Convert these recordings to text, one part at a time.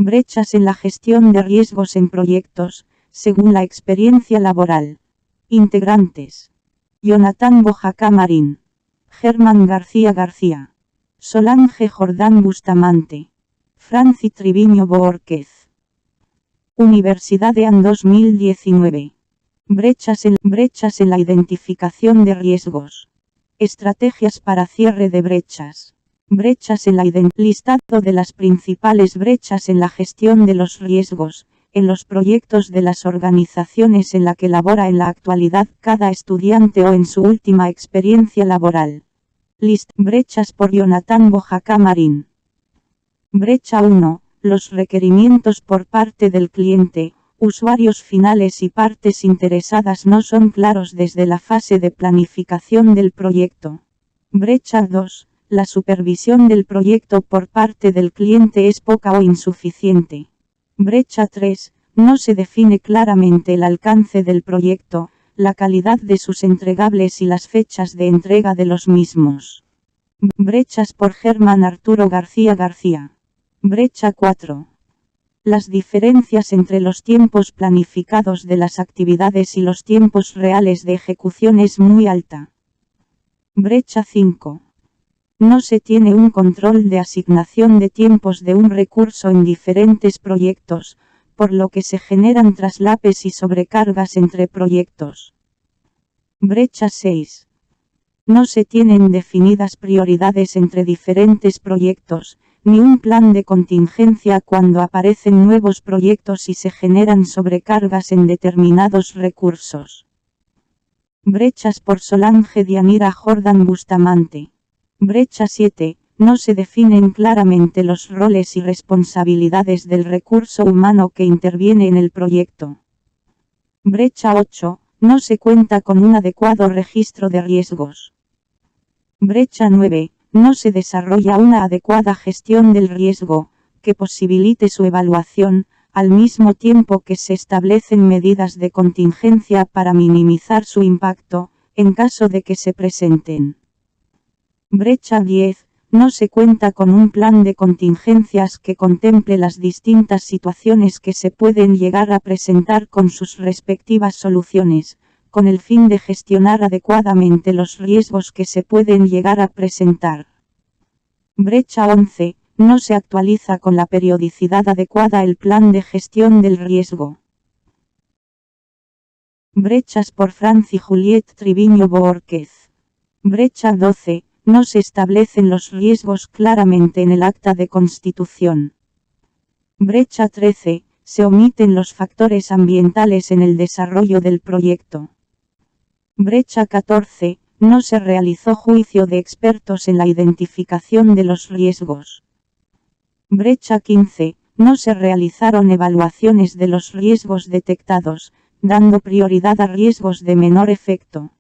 Brechas en la gestión de riesgos en proyectos, según la experiencia laboral. Integrantes: Jonathan Bojaca Marín, Germán García García, Solange Jordán Bustamante, Franci Triviño Borquez. Universidad de AN 2019. Brechas en la identificación de riesgos. Estrategias para cierre de brechas. Brechas en la listado de las principales brechas en la gestión de los riesgos, en los proyectos de las organizaciones en la que labora en la actualidad cada estudiante o en su última experiencia laboral. Brechas por Jonathan Bojaca Marín. Brecha 1. Los requerimientos por parte del cliente, usuarios finales y partes interesadas no son claros desde la fase de planificación del proyecto. Brecha 2. La supervisión del proyecto por parte del cliente es poca o insuficiente. Brecha 3. No se define claramente el alcance del proyecto, la calidad de sus entregables y las fechas de entrega de los mismos. Brechas por Germán Arturo García García. Brecha 4. Las diferencias entre los tiempos planificados de las actividades y los tiempos reales de ejecución es muy alta. Brecha 5. No se tiene un control de asignación de tiempos de un recurso en diferentes proyectos, por lo que se generan traslapes y sobrecargas entre proyectos. Brecha 6. No se tienen definidas prioridades entre diferentes proyectos, ni un plan de contingencia cuando aparecen nuevos proyectos y se generan sobrecargas en determinados recursos. Brechas por Solange Dianira Jordán Bustamante. Brecha 7. No se definen claramente los roles y responsabilidades del recurso humano que interviene en el proyecto. Brecha 8. No se cuenta con un adecuado registro de riesgos. Brecha 9. No se desarrolla una adecuada gestión del riesgo, que posibilite su evaluación, al mismo tiempo que se establecen medidas de contingencia para minimizar su impacto, en caso de que se presenten. Brecha 10. No se cuenta con un plan de contingencias que contemple las distintas situaciones que se pueden llegar a presentar con sus respectivas soluciones, con el fin de gestionar adecuadamente los riesgos que se pueden llegar a presentar. Brecha 11. No se actualiza con la periodicidad adecuada el plan de gestión del riesgo. Brechas por Franci Juliet Triviño Borquez. Brecha 12. No se establecen los riesgos claramente en el acta de constitución. Brecha 13. Se omiten los factores ambientales en el desarrollo del proyecto. Brecha 14. No se realizó juicio de expertos en la identificación de los riesgos. Brecha 15. No se realizaron evaluaciones de los riesgos detectados, dando prioridad a riesgos de menor efecto.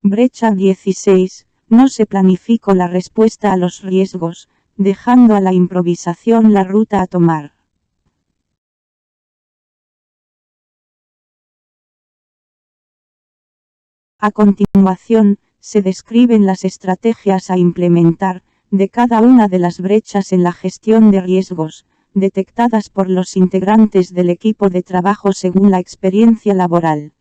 Brecha 16. No se planificó la respuesta a los riesgos, dejando a la improvisación la ruta a tomar. A continuación, se describen las estrategias a implementar, de cada una de las brechas en la gestión de riesgos, detectadas por los integrantes del equipo de trabajo según la experiencia laboral.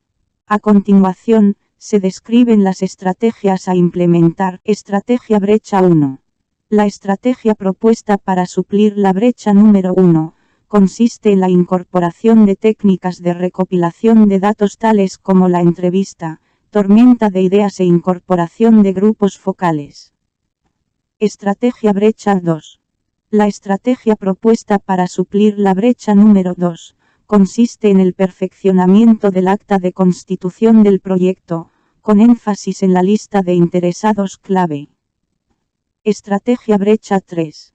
A continuación, se describen las estrategias a implementar. Estrategia brecha 1. La estrategia propuesta para suplir la brecha número 1, consiste en la incorporación de técnicas de recopilación de datos tales como la entrevista, tormenta de ideas e incorporación de grupos focales. Estrategia brecha 2. La estrategia propuesta para suplir la brecha número 2, consiste en el perfeccionamiento del acta de constitución del proyecto, con énfasis en la lista de interesados clave. Estrategia brecha 3.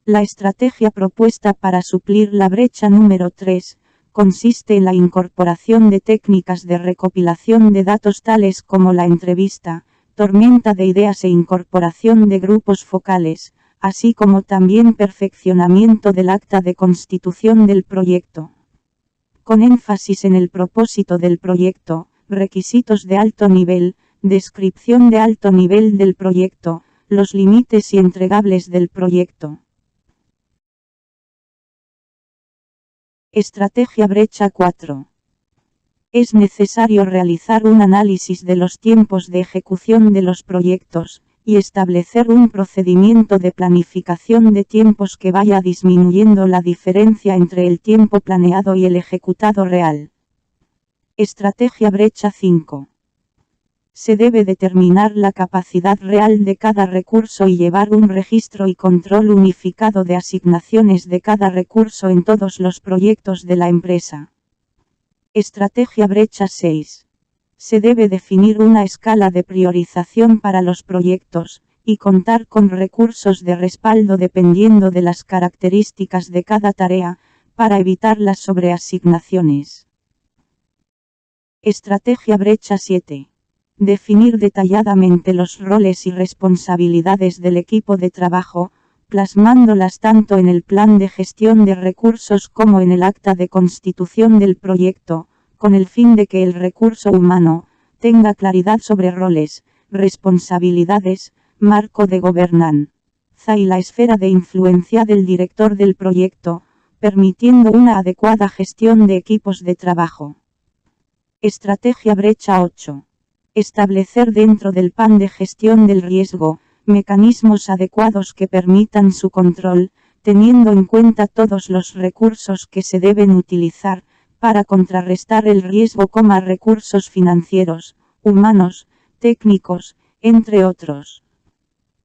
La estrategia propuesta para suplir la brecha número 3, consiste en la incorporación de técnicas de recopilación de datos tales como la entrevista, tormenta de ideas e incorporación de grupos focales, así como también perfeccionamiento del acta de constitución del proyecto. Con énfasis en el propósito del proyecto, requisitos de alto nivel, descripción de alto nivel del proyecto, los límites y entregables del proyecto. Estrategia brecha 4. Es necesario realizar un análisis de los tiempos de ejecución de los proyectos, y establecer un procedimiento de planificación de tiempos que vaya disminuyendo la diferencia entre el tiempo planeado y el ejecutado real. Estrategia brecha 5. Se debe determinar la capacidad real de cada recurso y llevar un registro y control unificado de asignaciones de cada recurso en todos los proyectos de la empresa. Estrategia brecha 6. Se debe definir una escala de priorización para los proyectos, y contar con recursos de respaldo dependiendo de las características de cada tarea, para evitar las sobreasignaciones. Estrategia brecha 7. Definir detalladamente los roles y responsabilidades del equipo de trabajo, plasmándolas tanto en el plan de gestión de recursos como en el acta de constitución del proyecto, con el fin de que el recurso humano tenga claridad sobre roles, responsabilidades, marco de gobernanza y la esfera de influencia del director del proyecto, permitiendo una adecuada gestión de equipos de trabajo. Estrategia brecha 8. Establecer dentro del plan de gestión del riesgo, mecanismos adecuados que permitan su control, teniendo en cuenta todos los recursos que se deben utilizar, para contrarrestar el riesgo como recursos financieros, humanos, técnicos, entre otros.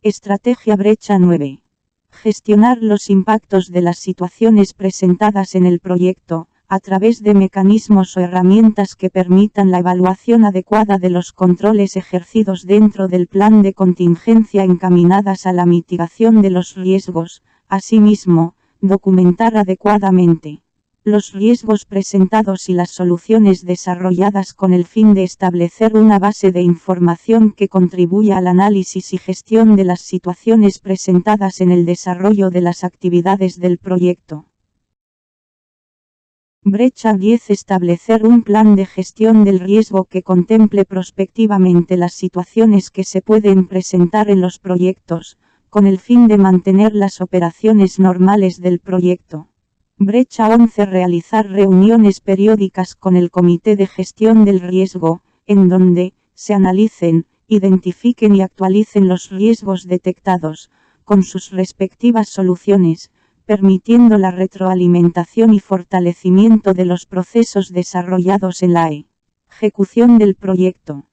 Estrategia brecha 9. Gestionar los impactos de las situaciones presentadas en el proyecto, a través de mecanismos o herramientas que permitan la evaluación adecuada de los controles ejercidos dentro del plan de contingencia encaminadas a la mitigación de los riesgos. Asimismo, documentar adecuadamente los riesgos presentados y las soluciones desarrolladas con el fin de establecer una base de información que contribuya al análisis y gestión de las situaciones presentadas en el desarrollo de las actividades del proyecto. Brecha 10. Establecer un plan de gestión del riesgo que contemple prospectivamente las situaciones que se pueden presentar en los proyectos, con el fin de mantener las operaciones normales del proyecto. Brecha 11. Realizar reuniones periódicas con el Comité de Gestión del Riesgo, en donde se analicen, identifiquen y actualicen los riesgos detectados, con sus respectivas soluciones, permitiendo la retroalimentación y fortalecimiento de los procesos desarrollados en la ejecución del proyecto.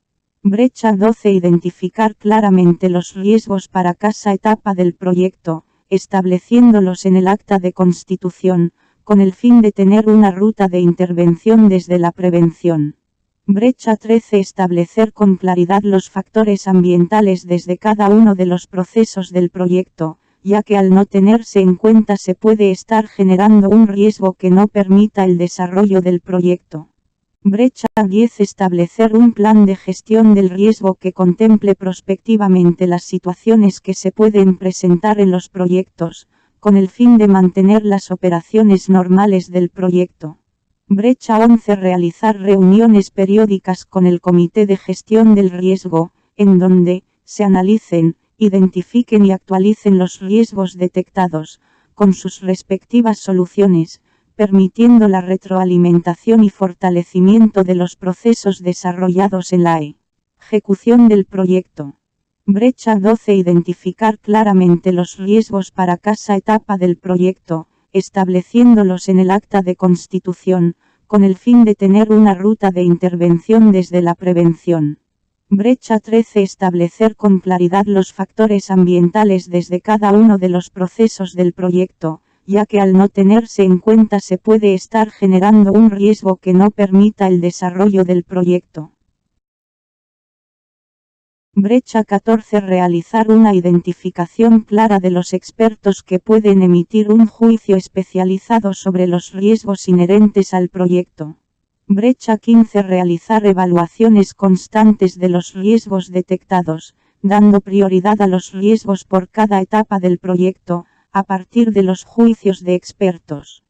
Brecha 12. Identificar claramente los riesgos para cada etapa del proyecto, estableciéndolos en el acta de constitución, con el fin de tener una ruta de intervención desde la prevención. Brecha 13. Establecer con claridad los factores ambientales desde cada uno de los procesos del proyecto, ya que al no tenerse en cuenta se puede estar generando un riesgo que no permita el desarrollo del proyecto. Brecha 10. Establecer un plan de gestión del riesgo que contemple prospectivamente las situaciones que se pueden presentar en los proyectos, con el fin de mantener las operaciones normales del proyecto. Brecha 11. Realizar reuniones periódicas con el Comité de Gestión del Riesgo, en donde se analicen, identifiquen y actualicen los riesgos detectados, con sus respectivas soluciones, permitiendo la retroalimentación y fortalecimiento de los procesos desarrollados en la ejecución del proyecto. Brecha 12. Identificar claramente los riesgos para cada etapa del proyecto, estableciéndolos en el acta de constitución, con el fin de tener una ruta de intervención desde la prevención. Brecha 13. Establecer con claridad los factores ambientales desde cada uno de los procesos del proyecto, ya que al no tenerse en cuenta se puede estar generando un riesgo que no permita el desarrollo del proyecto. Brecha 14. Realizar una identificación clara de los expertos que pueden emitir un juicio especializado sobre los riesgos inherentes al proyecto. Brecha 15. Realizar evaluaciones constantes de los riesgos detectados, dando prioridad a los riesgos por cada etapa del proyecto, a partir de los juicios de expertos.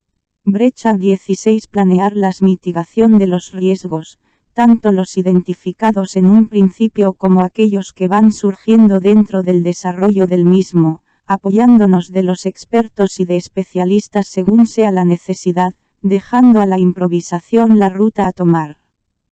Brecha 16. Planear la mitigación de los riesgos, tanto los identificados en un principio como aquellos que van surgiendo dentro del desarrollo del mismo, apoyándonos de los expertos y de especialistas según sea la necesidad, dejando a la improvisación la ruta a tomar.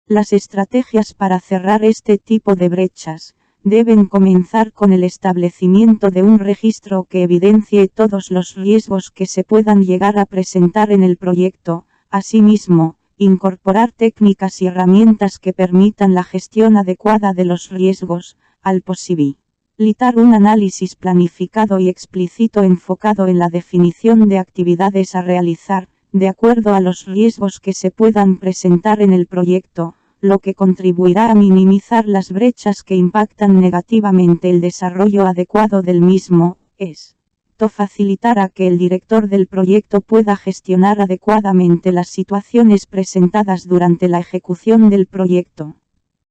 Las estrategias para cerrar este tipo de brechas deben comenzar con el establecimiento de un registro que evidencie todos los riesgos que se puedan llegar a presentar en el proyecto. Asimismo, incorporar técnicas y herramientas que permitan la gestión adecuada de los riesgos, al posibilitar un análisis planificado y explícito enfocado en la definición de actividades a realizar, de acuerdo a los riesgos que se puedan presentar en el proyecto, lo que contribuirá a minimizar las brechas que impactan negativamente el desarrollo adecuado del mismo. Esto facilitará que el director del proyecto pueda gestionar adecuadamente las situaciones presentadas durante la ejecución del proyecto.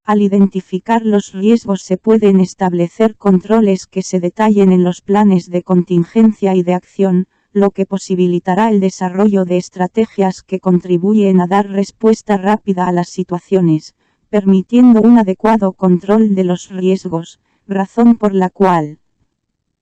Al identificar los riesgos se pueden establecer controles que se detallen en los planes de contingencia y de acción, lo que posibilitará el desarrollo de estrategias que contribuyen a dar respuesta rápida a las situaciones, permitiendo un adecuado control de los riesgos, razón por la cual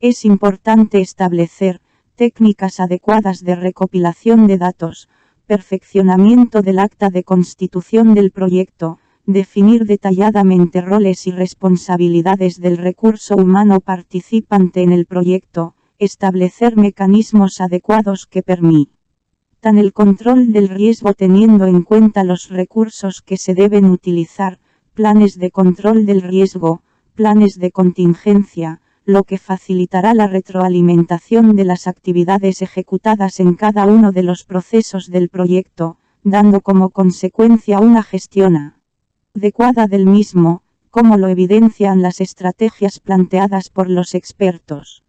es importante establecer técnicas adecuadas de recopilación de datos, perfeccionamiento del acta de constitución del proyecto, definir detalladamente roles y responsabilidades del recurso humano participante en el proyecto, establecer mecanismos adecuados que permitan el control del riesgo teniendo en cuenta los recursos que se deben utilizar, planes de control del riesgo, planes de contingencia, lo que facilitará la retroalimentación de las actividades ejecutadas en cada uno de los procesos del proyecto, dando como consecuencia una gestión adecuada del mismo, como lo evidencian las estrategias planteadas por los expertos.